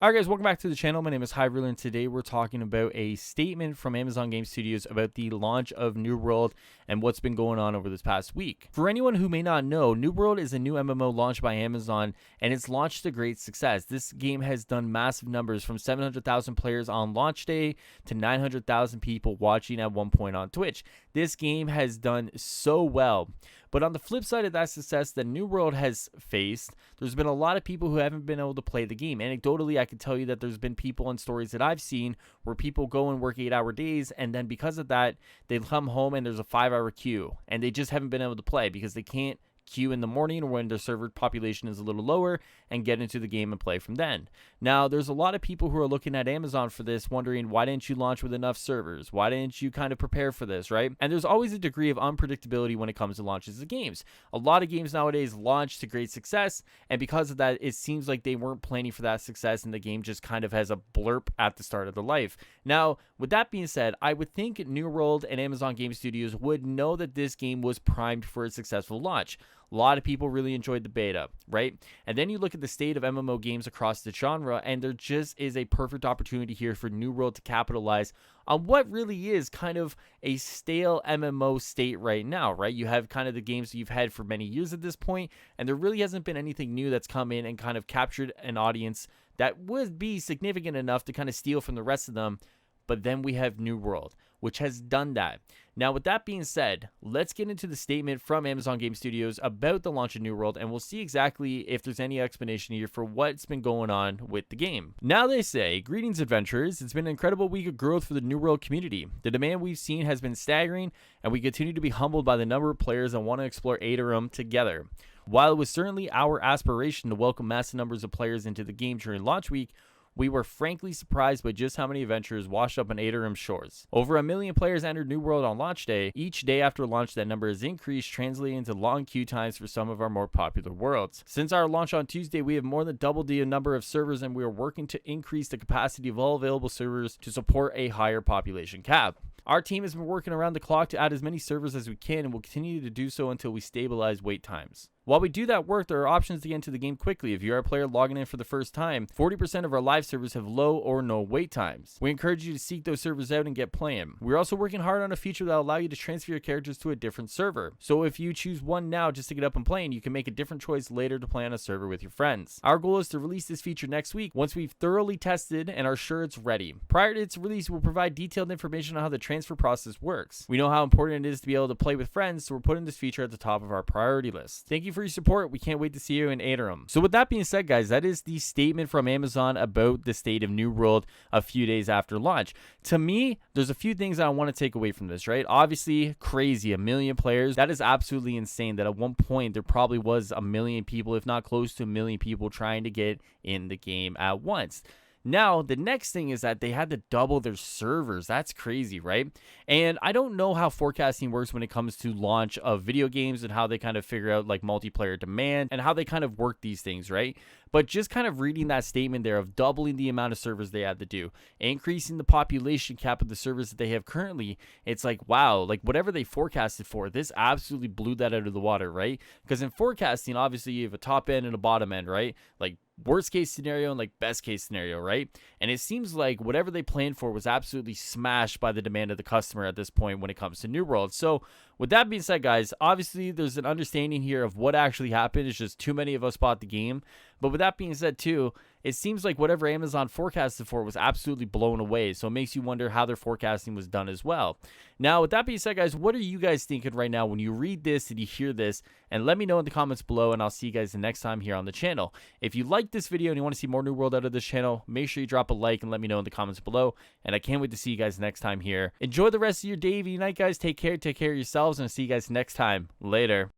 Alright guys, welcome back to the channel. My name is Hyverler, and today we're talking about a statement from Amazon Game Studios about the launch of New World and what's been going on over this past week. For anyone who may not know, New World is a new MMO launched by Amazon, and it's launched to great success. This game has done massive numbers, from 700,000 players on launch day to 900,000 people watching at one point on Twitch. This game has done so well. But on the flip side of that success that New World has faced, there's been a lot of people who haven't been able to play the game. Anecdotally, I can tell you that there's been people and stories that I've seen where people go and work 8-hour days, and then because of that, they come home and there's a 5-hour queue, and they just haven't been able to play because they can't queue in the morning or when their server population is a little lower and get into the game and play from then. Now, there's a lot of people who are looking at Amazon for this, wondering, why didn't you launch with enough servers? Why didn't you kind of prepare for this, right? And there's always a degree of unpredictability when it comes to launches of games. A lot of games nowadays launch to great success, and because of that, it seems like they weren't planning for that success, and the game just kind of has a blurb at the start of the life. Now, with that being said, I would think New World and Amazon Game Studios would know that this game was primed for a successful launch. A lot of people really enjoyed the beta, right? And then you look at the state of MMO games across the genre, and there just is a perfect opportunity here for New World to capitalize on what really is kind of a stale MMO state right now, right? You have kind of the games that you've had for many years at this point, and there really hasn't been anything new that's come in and kind of captured an audience that would be significant enough to kind of steal from the rest of them. But then we have New World, which has done that. Now, with that being said, let's get into the statement from Amazon Game Studios about the launch of New World, and we'll see exactly if there's any explanation here for what's been going on with the game. Now they say, "Greetings, adventurers. It's been an incredible week of growth for the New World community. The demand we've seen has been staggering, and we continue to be humbled by the number of players that want to explore Aetherum together. While it was certainly our aspiration to welcome massive numbers of players into the game during launch week, we were frankly surprised by just how many adventurers washed up on Aetherum shores. Over 1 million players entered New World on launch day. Each day after launch, that number has increased, translating into long queue times for some of our more popular worlds. Since our launch on Tuesday, we have more than doubled the number of servers, and we are working to increase the capacity of all available servers to support a higher population cap. Our team has been working around the clock to add as many servers as we can, and will continue to do so until we stabilize wait times. While we do that work, there are options to get into the game quickly. If you are a player logging in for the first time, 40% of our live servers have low or no wait times. We encourage you to seek those servers out and get playing. We're also working hard on a feature that will allow you to transfer your characters to a different server. So if you choose one now just to get up and playing, you can make a different choice later to play on a server with your friends. Our goal is to release this feature next week once we've thoroughly tested and are sure it's ready. Prior to its release, we'll provide detailed information on how the transfer process works. We know how important it is to be able to play with friends, so we're putting this feature at the top of our priority list. Thank you for your support. We can't wait to see you in Aetherum." So with that being said, guys, that is the statement from Amazon about the state of New World a few days after launch. To me, there's a few things I want to take away from this, right? Obviously, crazy, 1 million players. That is absolutely insane that at one point there probably was 1 million people, if not close to 1 million people, trying to get in the game at once. Now, the next thing is that they had to double their servers. That's crazy, right? And I don't know how forecasting works when it comes to launch of video games and how they kind of figure out like multiplayer demand and how they kind of work these things, right? But just kind of reading that statement there of doubling the amount of servers they had to do, increasing the population cap of the servers that they have currently, it's like, wow, like whatever they forecasted for, this absolutely blew that out of the water, right? Because in forecasting, obviously you have a top end and a bottom end, right? Like worst case scenario and like best case scenario, right? And it seems like whatever they planned for was absolutely smashed by the demand of the customer at this point when it comes to New World. So with that being said, guys, obviously there's an understanding here of what actually happened. It's just too many of us bought the game. But with that being said too, it seems like whatever Amazon forecasted for was absolutely blown away. So it makes you wonder how their forecasting was done as well. Now, with that being said, guys, what are you guys thinking right now when you read this and you hear this? And let me know in the comments below, and I'll see you guys the next time here on the channel. If you like this video and you want to see more New World out of this channel, make sure you drop a like and let me know in the comments below. And I can't wait to see you guys next time here. Enjoy the rest of your day, evening, night, guys. Take care of yourselves, and I'll see you guys next time. Later.